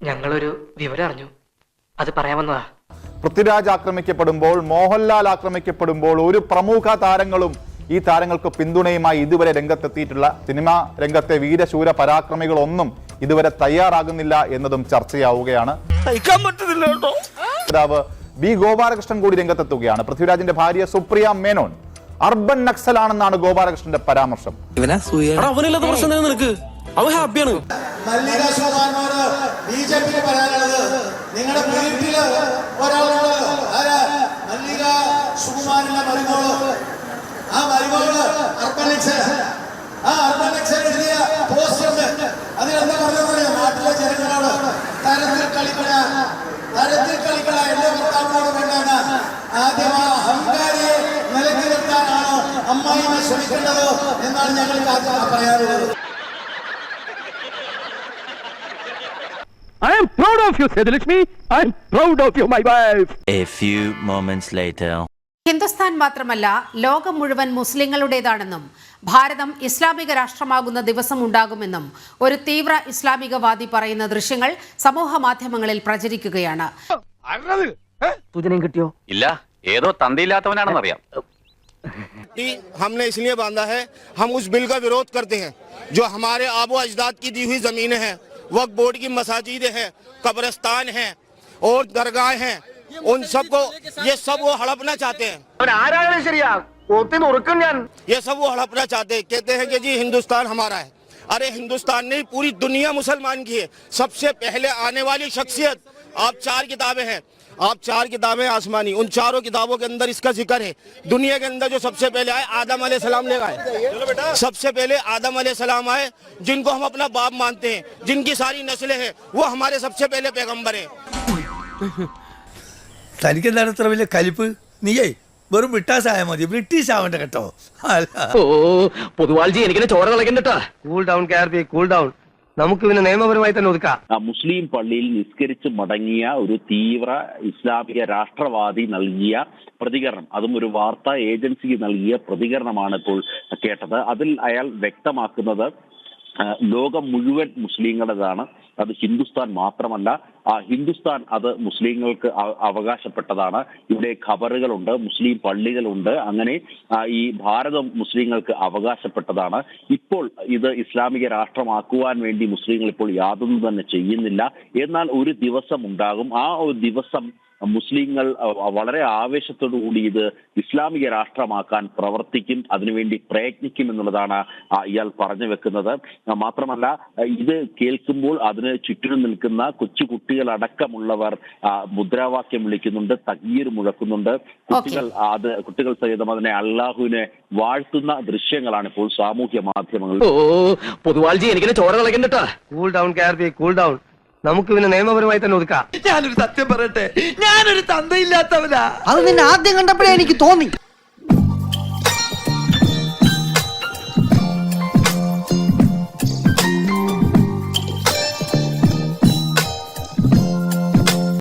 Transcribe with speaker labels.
Speaker 1: ഞങ്ങളൊരു വിവരം അറിഞ്ഞു, അത് പറയാമെന്നതാ.
Speaker 2: പൃഥ്വിരാജ് ആക്രമിക്കപ്പെടുമ്പോൾ, മോഹൻലാൽ ആക്രമിക്കപ്പെടുമ്പോൾ ഒരു പ്രമുഖ താരങ്ങളും ഈ താരങ്ങൾക്ക് പിന്തുണയുമായി ഇതുവരെ രംഗത്തെത്തിയിട്ടുള്ള സിനിമാ രംഗത്തെ വീരശൂര പരാക്രമികളൊന്നും ഇതുവരെ തയ്യാറാകുന്നില്ല എന്നതും ചർച്ചയാവുകയാണ്. നേതാവ് ബി ഗോപാലകൃഷ്ണൻ കൂടി രംഗത്തെത്തുകയാണ്. പൃഥ്വിരാജിന്റെ ഭാര്യ സുപ്രിയ മേനോൻ അർബൻ നക്സലാണെന്നാണ് ഗോപാലകൃഷ്ണന്റെ പരാമർശം.
Speaker 3: മല്ലിക സുകുമാരനോട് ബിജെപിയിൽ പറയാനുള്ളത്, നിങ്ങളുടെ വീട്ടില് ഒരാളുണ്ടല്ലോ, ആരാ? മല്ലിക സുകുമാരന്റെ മരുമോള്. ആ മരുമോള് അർബൻ നക്സൽ. ആ അർബൻ നക്സൽ എഴുതിയ പോസ്റ്ററുണ്ട്. അതിലെന്താ പറഞ്ഞറിയോ? നാട്ടിലെ ജനങ്ങളോട് തരത്തിൽ കളിക്കണ എന്റെ ഭർത്താവിനോട് വേണ്ടാണ്. ആദ്യം ആ അഹങ്കാരിയെ നിലയ്ക്ക് നിർത്താനാണ് അമ്മായിമ്മ ശ്രമിക്കേണ്ടത് എന്നാണ് ഞങ്ങൾക്ക് ആദ്യം പറയാനുള്ളത്.
Speaker 4: I am proud of you, Sedalakshmi. I am proud of you, my wife.
Speaker 5: A few moments later.
Speaker 6: Hindustan മാത്രമല്ല, ലോകം മുഴുവൻ മുസ്ലിങ്ങളുടേതാണെന്നും ഭാരതം ഇസ്ലാമിക രാഷ്ട്രമാകുന്ന ദിവസം ഉണ്ടാകുമെന്നും ഒരു തീവ്ര ഇസ്ലാമികവാദി പറയുന്ന ദൃശ്യങ്ങൾ സമൂഹ മാധ്യമങ്ങളിൽ പ്രചരിക്കുകയാണ്.
Speaker 4: സൂചനയും കിട്ടിയോ?
Speaker 7: ഇല്ല, ഏതോ തന്തയില്ലാത്തവനാണെന്നറിയാം.
Speaker 8: हमने इसलिए बांधा है, हम उस बिल का विरोध करते हैं जो हमारे आबो अजदाद की दी हुई जमीनें हैं, वक्फ बोर्ड की मसाजिदें हैं, कब्रिस्तान हैं और दरगाह हैं, उन सबको ये सब वो हड़पना चाहते हैं। ये सब वो हड़पना चाहते हैं। कहते हैं कि जी हिंदुस्तान हमारा है। अरे हिंदुस्तान नहीं, पूरी दुनिया मुसलमान की है। सबसे पहले आने वाली शख्सियत, आप 4 किताबें हैं, आप 4 किताबें आसमानी, उन चारों किताबों के अंदर इसका जिक्र है। दुनिया के अंदर जो सबसे पहले आए आदम अलैहिस्सलाम ले आए। सबसे पहले आदम अलैहिस्सलाम आए, जिनको हम अपना बाप मानते हैं, जिनकी सारी नस्लें हैं, वो हमारे सबसे पहले पैगंबर हैं।
Speaker 9: തനിക്കെന്താണ് ഇത്ര വലിയ കലിപ്പ്? നീയേ വെറും ബ്രിട്ടാസായ മതി, ബ്രിട്ടീഷ് ആവണ്ട കേട്ടോ.
Speaker 4: പൊതുവാൾജി എനിക്കിനെ ചോര കളക്കണ്ടട്ടാ.
Speaker 10: Cool down KRP, cool down. നമുക്ക് പിന്നെ നിയമപരമായി തന്നെ ഒതുക്കാം.
Speaker 7: മുസ്ലിം പള്ളിയിൽ നിസ്കരിച്ച് മടങ്ങിയ ഒരു തീവ്ര ഇസ്ലാമിക രാഷ്ട്രവാദി നൽകിയ പ്രതികരണം, അതും ഒരു വാർത്താ ഏജൻസിക്ക് നൽകിയ പ്രതികരണമാണ് ഇപ്പോൾ കേട്ടത്. അതിൽ അയാൾ വ്യക്തമാക്കുന്നത് ലോകം മുഴുവൻ മുസ്ലിങ്ങളുടേതാണ്, അത് ഹിന്ദുസ്ഥാൻ മാത്രമല്ല. ഹിന്ദുസ്ഥാൻ അത് മുസ്ലിങ്ങൾക്ക് അവകാശപ്പെട്ടതാണ്. ഇവിടെ ഖബറുകളുണ്ട്, മുസ്ലിം പള്ളികളുണ്ട്. അങ്ങനെ ഈ ഭാരതം മുസ്ലിങ്ങൾക്ക് അവകാശപ്പെട്ടതാണ്. ഇപ്പോൾ ഇത് ഇസ്ലാമിക രാഷ്ട്രമാക്കുവാൻ വേണ്ടി മുസ്ലിങ്ങൾ ഇപ്പോൾ യാതൊന്നും തന്നെ ചെയ്യുന്നില്ല. എന്നാൽ ഒരു ദിവസം ഉണ്ടാകും, ആ ഒരു ദിവസം മുസ്ലിങ്ങൾ വളരെ ആവേശത്തോടു കൂടി ഇത് ഇസ്ലാമിക രാഷ്ട്രമാക്കാൻ പ്രവർത്തിക്കും, അതിനുവേണ്ടി പ്രയത്നിക്കും എന്നുള്ളതാണ് ഇയാൾ പറഞ്ഞു വെക്കുന്നത്. മാത്രമല്ല, ഇത് കേൾക്കുമ്പോൾ അതിന് ചുറ്റിനും നിൽക്കുന്ന കൊച്ചു കുട്ടികളടക്കമുള്ളവർ മുദ്രാവാക്യം വിളിക്കുന്നുണ്ട്, തക്ബീർ മുഴക്കുന്നുണ്ട്. കുട്ടികൾ സഹിതം അതിനെ അള്ളാഹുവിനെ വാഴ്ത്തുന്ന ദൃശ്യങ്ങളാണ് ഇപ്പോൾ സാമൂഹ്യ മാധ്യമങ്ങളിൽ.
Speaker 4: പൊതുവാൾജി എനിക്കിനെ ചോര കളക്കണ്ടട്ടാ.
Speaker 10: Cool down KRP, cool down. നമുക്ക് പിന്നെ നിയമപരമായി തന്നെ ഒതുക്കാം.
Speaker 9: ഞാനൊരു സത്യം പറയട്ടെ, ഞാനൊരു തന്തയില്ലാത്തവനാ.
Speaker 1: അത് നിന്നെ ആദ്യം കണ്ടപ്പോഴേ എനിക്ക് തോന്നി.